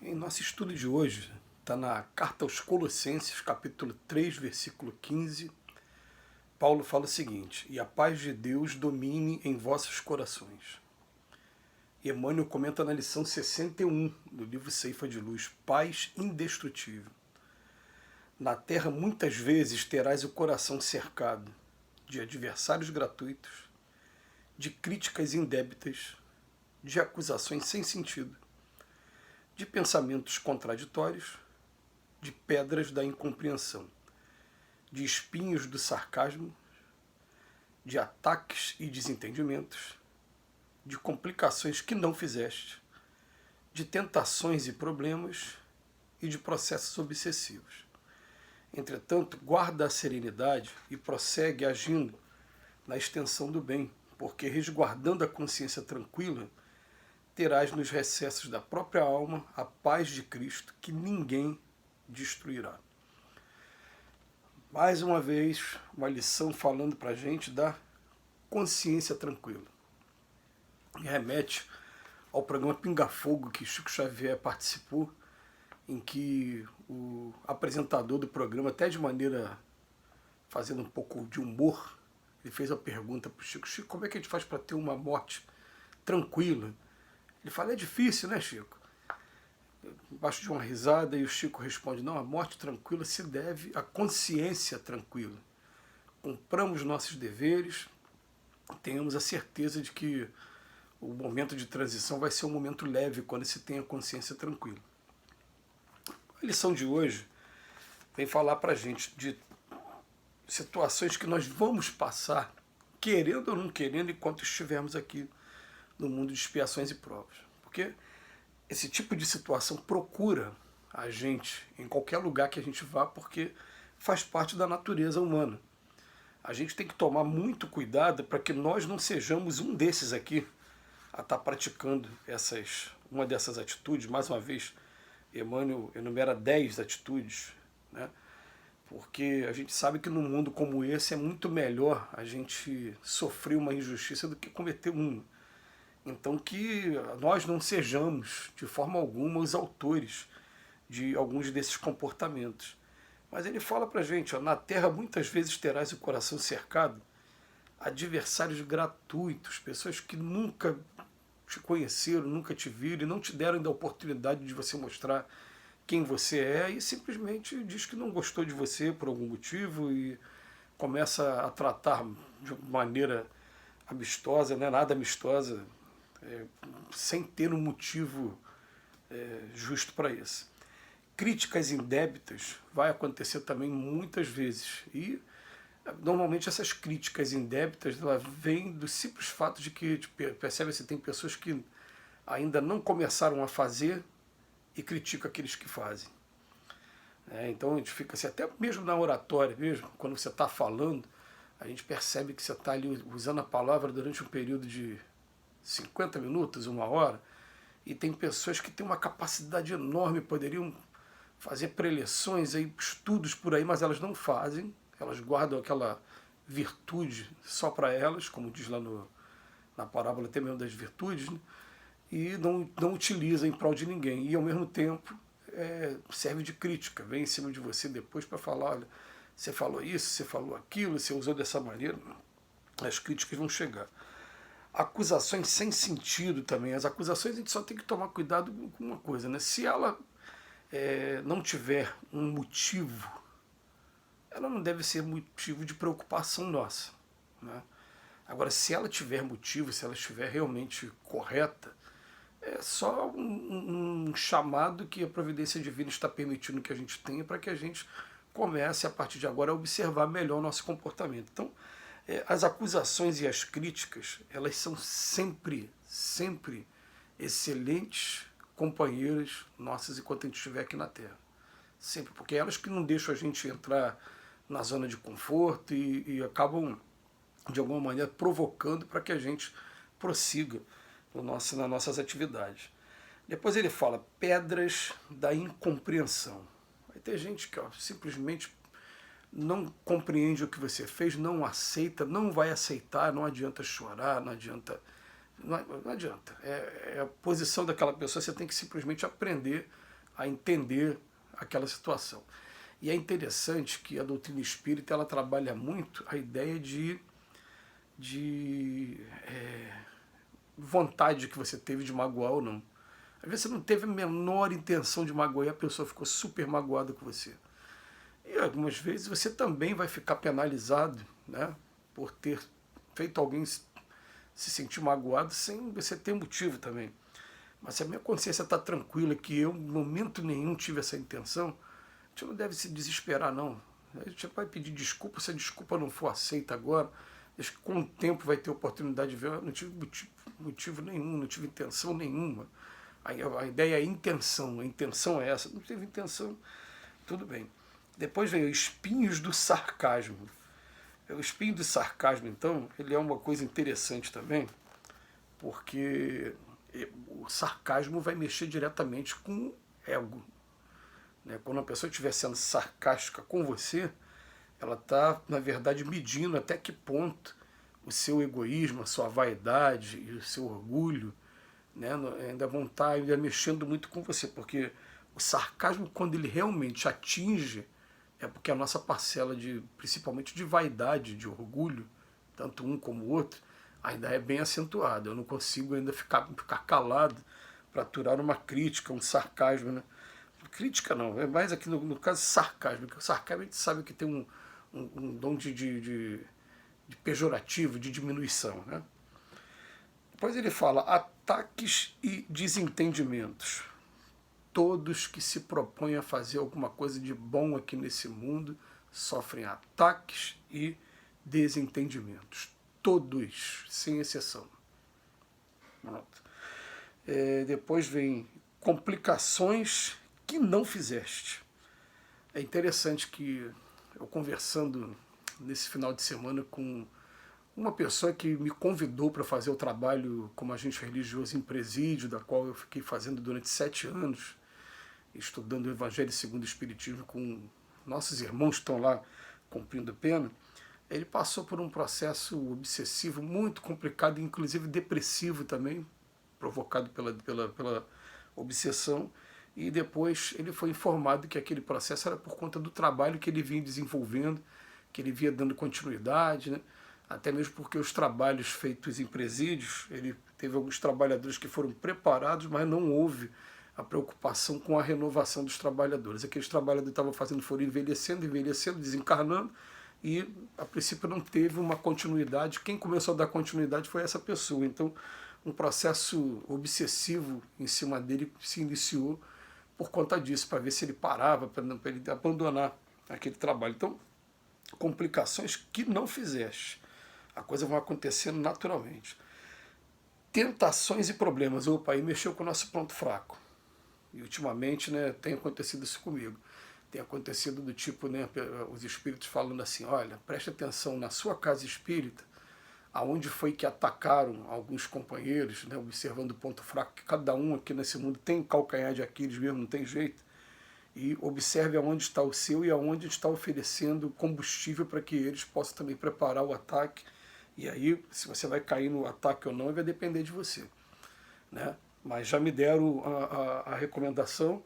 Em nosso estudo de hoje, está na Carta aos Colossenses, capítulo 3, versículo 15. Paulo fala o seguinte: e a paz de Deus domine em vossos corações. E Emmanuel comenta na lição 61 do livro Ceifa de Luz: paz indestrutível. Na terra muitas vezes terás o coração cercado de adversários gratuitos, de críticas indébitas, de acusações sem sentido, de pensamentos contraditórios, de pedras da incompreensão, de espinhos do sarcasmo, de ataques e desentendimentos, de complicações que não fizeste, de tentações e problemas e de processos obsessivos. Entretanto, guarda a serenidade e prossegue agindo na extensão do bem, porque resguardando a consciência tranquila, terás nos recessos da própria alma a paz de Cristo que ninguém destruirá. Mais uma vez, uma lição falando para a gente da consciência tranquila. E remete ao programa Pinga Fogo que Chico Xavier participou, em que o apresentador do programa, até de maneira fazendo um pouco de humor, ele fez a pergunta para o Chico: Chico, como é que a gente faz para ter uma morte tranquila? Ele fala: é difícil, né, Chico? Embaixo de uma risada, e o Chico responde: não, a morte tranquila se deve à consciência tranquila. Cumpramos nossos deveres, tenhamos a certeza de que o momento de transição vai ser um momento leve quando se tem a consciência tranquila. A lição de hoje vem falar para a gente de situações que nós vamos passar, querendo ou não querendo, enquanto estivermos aqui no mundo de expiações e provas. Porque esse tipo de situação procura a gente em qualquer lugar que a gente vá, porque faz parte da natureza humana. A gente tem que tomar muito cuidado para que nós não sejamos um desses aqui a estar praticando uma dessas atitudes. Mais uma vez, Emmanuel enumera 10 atitudes, né? Porque a gente sabe que num mundo como esse é muito melhor a gente sofrer uma injustiça do que cometer uma. Então que nós não sejamos, de forma alguma, os autores de alguns desses comportamentos. Mas ele fala pra gente, ó, na terra muitas vezes terás o coração cercado, adversários gratuitos, pessoas que nunca te conheceram, nunca te viram e não te deram ainda a oportunidade de você mostrar quem você é, e simplesmente diz que não gostou de você por algum motivo e começa a tratar de maneira amistosa, né, nada amistosa, sem ter um motivo justo para isso. Críticas indébitas vai acontecer também muitas vezes, e normalmente essas críticas indébitas ela vêm do simples fato de que percebe se tem pessoas que ainda não começaram a fazer e criticam aqueles que fazem. Então a gente fica assim, até mesmo na oratória, mesmo quando você está falando, a gente percebe que você está ali usando a palavra durante um período de 50 minutos, uma hora, e tem pessoas que têm uma capacidade enorme, poderiam fazer preleções, estudos por aí, mas elas não fazem, elas guardam aquela virtude só para elas, como diz lá na parábola até mesmo das virtudes, né? E não utiliza em prol de ninguém, e ao mesmo tempo serve de crítica, vem em cima de você depois para falar: olha, você falou isso, você falou aquilo, você usou dessa maneira. As críticas vão chegar. Acusações sem sentido também. As acusações a gente só tem que tomar cuidado com uma coisa, né? Se ela não tiver um motivo, ela não deve ser motivo de preocupação nossa, né? Agora, se ela tiver motivo, se ela estiver realmente correta, é só um chamado que a providência divina está permitindo que a gente tenha para que a gente comece, a partir de agora, a observar melhor o nosso comportamento. Então, as acusações e as críticas, elas são sempre, sempre excelentes companheiras nossas enquanto a gente estiver aqui na Terra. Sempre, porque elas que não deixam a gente entrar na zona de conforto e acabam, de alguma maneira, provocando para que a gente prossiga nas nossas atividades. Depois ele fala pedras da incompreensão. Vai ter gente que simplesmente não compreende o que você fez, não aceita, não vai aceitar, não adianta chorar, não adianta. Não adianta. É a posição daquela pessoa, você tem que simplesmente aprender a entender aquela situação. E é interessante que a doutrina espírita ela trabalha muito a ideia de vontade que você teve de magoar ou não. Às vezes você não teve a menor intenção de magoar e a pessoa ficou super magoada com você. E algumas vezes você também vai ficar penalizado, né, por ter feito alguém se sentir magoado sem você ter motivo também. Mas se a minha consciência está tranquila que eu, em momento nenhum, tive essa intenção, a gente não deve se desesperar, não. A gente vai pedir desculpa, se a desculpa não for aceita agora, acho que com o tempo vai ter oportunidade de ver, eu não tive motivo nenhum, não tive intenção nenhuma. A ideia é a intenção é essa, não teve intenção, tudo bem. Depois veio espinhos do sarcasmo. O espinho do sarcasmo, então, ele é uma coisa interessante também, porque o sarcasmo vai mexer diretamente com o ego. Né? Quando uma pessoa estiver sendo sarcástica com você, ela está, na verdade, medindo até que ponto o seu egoísmo, a sua vaidade e o seu orgulho, né, ainda vão estar ainda mexendo muito com você, porque o sarcasmo, quando ele realmente atinge, é porque a nossa parcela, principalmente de vaidade, de orgulho, tanto um como o outro, ainda é bem acentuada. Eu não consigo ainda ficar calado para aturar uma crítica, um sarcasmo. Né? Crítica não, é mais aqui no caso sarcasmo, porque o sarcasmo a gente sabe que tem um dom de pejorativo, de diminuição. Né? Depois ele fala ataques e desentendimentos. Todos que se propõem a fazer alguma coisa de bom aqui nesse mundo sofrem ataques e desentendimentos. Todos, sem exceção. Pronto. Depois vem complicações que não fizeste. É interessante que eu conversando nesse final de semana com uma pessoa que me convidou para fazer o trabalho como agente religioso em presídio, da qual eu fiquei fazendo durante 7 anos, estudando o Evangelho segundo o Espiritismo com nossos irmãos que estão lá cumprindo pena. Ele passou por um processo obsessivo muito complicado, inclusive depressivo também, provocado pela obsessão, e depois ele foi informado que aquele processo era por conta do trabalho que ele vinha desenvolvendo, que ele vinha dando continuidade, né? Até mesmo porque os trabalhos feitos em presídios, ele teve alguns trabalhadores que foram preparados, mas não houve a preocupação com a renovação dos trabalhadores. Aqueles trabalhadores estavam fazendo, foram envelhecendo, desencarnando, e a princípio não teve uma continuidade. Quem começou a dar continuidade foi essa pessoa. Então, um processo obsessivo em cima dele se iniciou por conta disso, para ver se ele parava, para ele abandonar aquele trabalho. Então, complicações que não fizeste. A coisa vai acontecendo naturalmente. Tentações e problemas. Opa, aí mexeu com o nosso ponto fraco. E ultimamente, né, tem acontecido isso comigo. Tem acontecido do tipo, né, os espíritos falando assim, olha, preste atenção na sua casa espírita, aonde foi que atacaram alguns companheiros, né, observando o ponto fraco, que cada um aqui nesse mundo tem calcanhar de Aquiles mesmo, não tem jeito. E observe aonde está o seu e aonde está oferecendo combustível para que eles possam também preparar o ataque. E aí, se você vai cair no ataque ou não, vai depender de você. Né? Mas já me deram a recomendação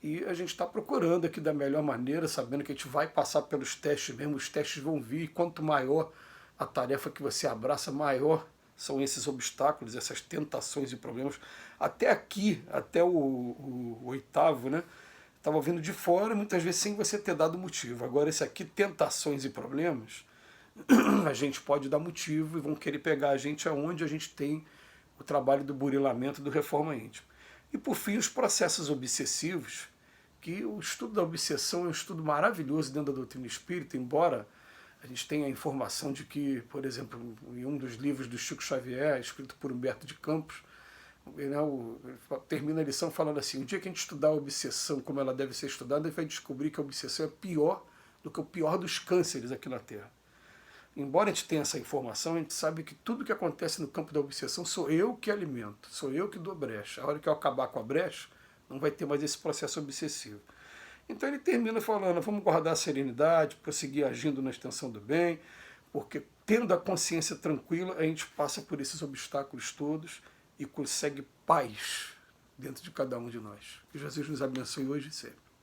e a gente está procurando aqui da melhor maneira, sabendo que a gente vai passar pelos testes mesmo, os testes vão vir, e quanto maior a tarefa que você abraça, maior são esses obstáculos, essas tentações e problemas. Até aqui, até o oitavo, né? Estava vindo de fora, muitas vezes sem você ter dado motivo. Agora esse aqui, tentações e problemas, a gente pode dar motivo e vão querer pegar a gente aonde a gente tem o trabalho do burilamento do reforma íntima. E por fim, os processos obsessivos, que o estudo da obsessão é um estudo maravilhoso dentro da doutrina espírita, embora a gente tenha a informação de que, por exemplo, em um dos livros do Chico Xavier, escrito por Humberto de Campos, termina a lição falando assim, o dia que a gente estudar a obsessão como ela deve ser estudada, a gente vai descobrir que a obsessão é pior do que o pior dos cânceres aqui na Terra. Embora a gente tenha essa informação, a gente sabe que tudo que acontece no campo da obsessão sou eu que alimento, sou eu que dou brecha. A hora que eu acabar com a brecha, não vai ter mais esse processo obsessivo. Então ele termina falando, vamos guardar a serenidade, prosseguir agindo na extensão do bem, porque tendo a consciência tranquila, a gente passa por esses obstáculos todos e consegue paz, dentro de cada um de nós. Que Jesus nos abençoe hoje e sempre.